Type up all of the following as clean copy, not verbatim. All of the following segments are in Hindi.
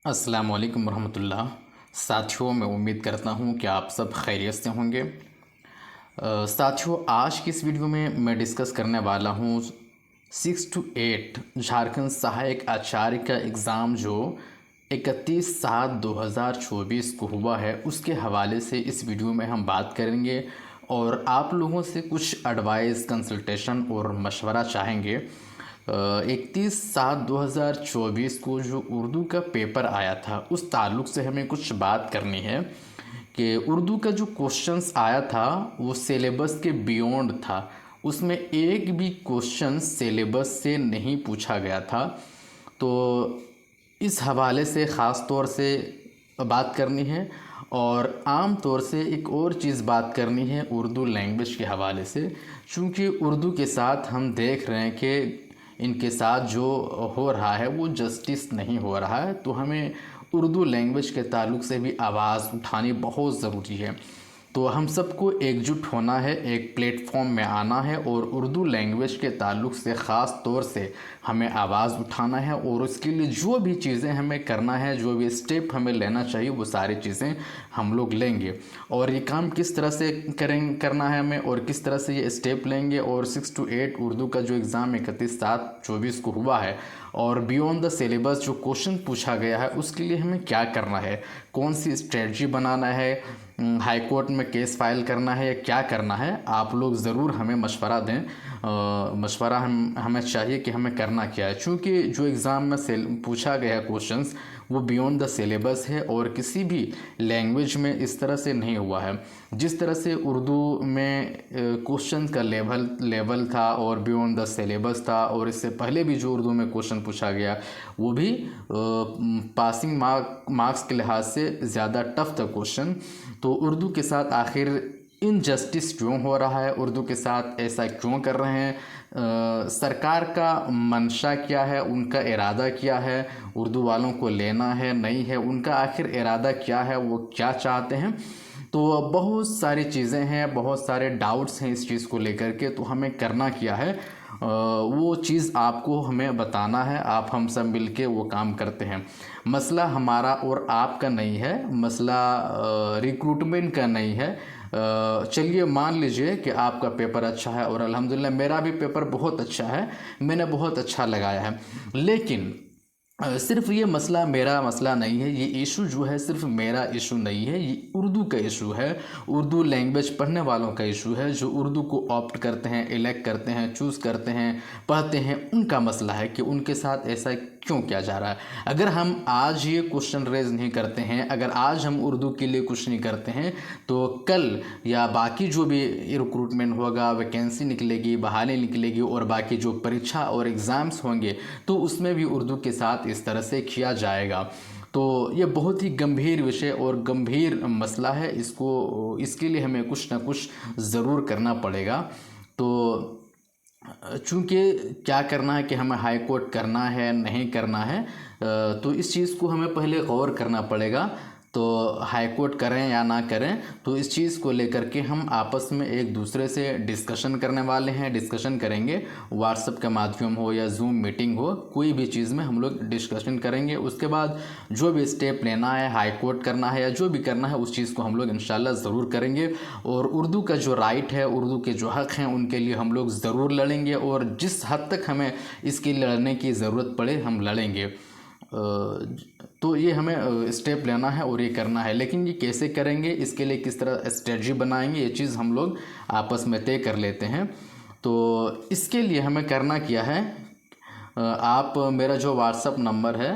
अस्सलाम वालेकुम रहमतुल्लाह। साथियों, मैं उम्मीद करता हूँ कि आप सब खैरियत से होंगे। साथियों, आज की इस वीडियो में मैं डिस्कस करने वाला हूँ 6 to 8 झारखंड सहायक आचार्य का एग्ज़ाम जो 31/7/2024 को हुआ है, उसके हवाले से इस वीडियो में हम बात करेंगे और आप लोगों से कुछ एडवाइस, कंसल्टेशन और मशवरा चाहेंगे। 31/7/2024 को जो उर्दू का पेपर आया था उस ताल्लुक़ से हमें कुछ बात करनी है कि उर्दू का जो क्वेश्चंस आया था वो सिलेबस के बियॉन्ड था। उसमें एक भी क्वेश्चन सिलेबस से नहीं पूछा गया था। तो इस हवाले से ख़ास तौर से बात करनी है और आम तौर से एक और चीज़ बात करनी है उर्दू लैंग्वेज के हवाले से, चूँकि उर्दू के साथ हम देख रहे हैं कि इनके साथ जो हो रहा है वो जस्टिस नहीं हो रहा है। तो हमें उर्दू लैंग्वेज के ताल्लुक़ से भी आवाज़ उठानी बहुत ज़रूरी है। तो हम सबको एकजुट होना है, एक प्लेटफॉर्म में आना है और उर्दू लैंग्वेज के ताल्लुक़ से ख़ास तौर से हमें आवाज़ उठाना है और उसके लिए जो भी चीज़ें हमें करना है, जो भी स्टेप हमें लेना चाहिए, वो सारी चीज़ें हम लोग लेंगे। और ये काम किस तरह से करना है हमें और किस तरह से ये स्टेप लेंगे, और 6 to 8 उर्दू का जो एग्ज़ाम 31/7/24 को हुआ है और बियॉन्ड द सिलेबस जो क्वेश्चन पूछा गया है उसके लिए हमें क्या करना है, कौन सी स्ट्रेटजी बनाना है, हाई कोर्ट में केस फाइल करना है या क्या करना है, आप लोग ज़रूर हमें मशवरा दें। मशवरा हमें चाहिए कि हमें करना क्या है, चूँकि जो एग्ज़ाम में पूछा गया क्वेश्चंस वो बियॉन्ड द सिलेबस है और किसी भी लैंग्वेज में इस तरह से नहीं हुआ है। जिस तरह से उर्दू में क्वेश्चन का लेवल था और बियॉन्ड द सिलेबस था, और इससे पहले भी जो उर्दू में क्वेश्चन पूछा गया वो भी पासिंग मार्क्स के लिहाज से ज़्यादा टफ था क्वेश्चन। तो उर्दू के साथ आखिर इनजस्टिस क्यों हो रहा है, उर्दू के साथ ऐसा क्यों कर रहे हैं, सरकार का मंशा क्या है, उनका इरादा क्या है, उर्दू वालों को लेना है नहीं है, उनका आखिर इरादा क्या है, वो क्या चाहते हैं। तो बहुत सारी चीज़ें हैं, बहुत सारे डाउट्स हैं इस चीज़ को लेकर के। तो हमें करना क्या है, वो चीज़ आपको हमें बताना है। आप हम सब मिलके वो काम करते हैं। मसला हमारा और आपका नहीं है, मसला रिक्रूटमेंट का नहीं है। चलिए मान लीजिए कि आपका पेपर अच्छा है और अल्हम्दुलिल्लाह मेरा भी पेपर बहुत अच्छा है, मैंने बहुत अच्छा लगाया है, लेकिन सिर्फ ये मसला मेरा मसला नहीं है, ये इशू जो है सिर्फ मेरा इशू नहीं है, ये उर्दू का इशू है, उर्दू लैंग्वेज पढ़ने वालों का इशू है, जो उर्दू को ऑप्ट करते हैं, इलेक्ट करते हैं, चूज़ करते हैं, पढ़ते हैं, उनका मसला है कि उनके साथ ऐसा क्यों किया जा रहा है। अगर हम आज ये क्वेश्चन रेज नहीं करते हैं, अगर आज हम उर्दू के लिए कुछ नहीं करते हैं, तो कल या बाकी जो भी रिक्रूटमेंट होगा, वैकेंसी निकलेगी, बहाली निकलेगी और बाकी जो परीक्षा और एग्ज़ाम्स होंगे तो उसमें भी उर्दू के साथ इस तरह से किया जाएगा। तो ये बहुत ही गंभीर विषय और गंभीर मसला है, इसके लिए हमें कुछ ना कुछ ज़रूर करना पड़ेगा। तो चूँकि क्या करना है कि हमें हाई कोर्ट करना है नहीं करना है, तो इस चीज़ को हमें पहले गौर करना पड़ेगा। तो हाई कोर्ट करें या ना करें, तो इस चीज़ को लेकर के हम आपस में एक दूसरे से डिस्कशन करने वाले हैं, डिस्कशन करेंगे। व्हाट्सएप का माध्यम हो या जूम मीटिंग हो, कोई भी चीज़ में हम लोग डिस्कशन करेंगे। उसके बाद जो भी स्टेप लेना है, हाई कोर्ट करना है या जो भी करना है, उस चीज़ को हम लोग इंशाल्लाह ज़रूर करेंगे। और उर्दू का जो राइट है, उर्दू के जो हक़ हैं, उनके लिए हम लोग ज़रूर लड़ेंगे और जिस हद तक हमें इसके लिए लड़ने की ज़रूरत पड़े हम लड़ेंगे। तो ये हमें स्टेप लेना है और ये करना है, लेकिन ये कैसे करेंगे, इसके लिए किस तरह स्ट्रेटजी बनाएंगे, ये चीज़ हम लोग आपस में तय कर लेते हैं। तो इसके लिए हमें करना क्या है, आप मेरा जो व्हाट्सअप नंबर है,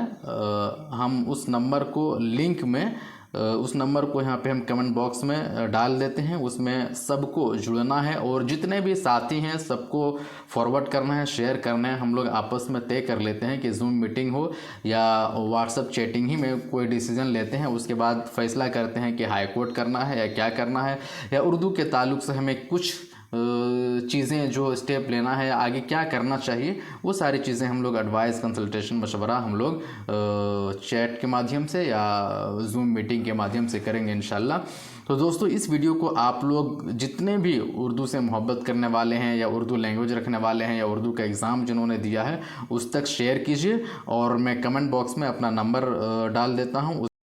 हम उस नंबर को लिंक में उस नंबर को यहाँ पे हम कमेंट बॉक्स में डाल देते हैं, उसमें सबको जुड़ना है और जितने भी साथी हैं सबको फॉरवर्ड करना है, शेयर करना है। हम लोग आपस में तय कर लेते हैं कि जूम मीटिंग हो या व्हाट्सअप चैटिंग ही में कोई डिसीजन लेते हैं। उसके बाद फैसला करते हैं कि हाई कोर्ट करना है या क्या करना है, या उर्दू के ताल्लुक़ से हमें कुछ चीज़ें, जो स्टेप लेना है, आगे क्या करना चाहिए, वो सारी चीज़ें हम लोग एडवाइस, कंसल्टेशन, मशवरा हम लोग चैट के माध्यम से या जूम मीटिंग के माध्यम से करेंगे इंशाल्लाह। तो दोस्तों, इस वीडियो को आप लोग जितने भी उर्दू से मोहब्बत करने वाले हैं या उर्दू लैंग्वेज रखने वाले हैं या उर्दू का एग्ज़ाम जिन्होंने दिया है उस तक शेयर कीजिए, और मैं कमेंट बॉक्स में अपना नंबर डाल देता हूँ,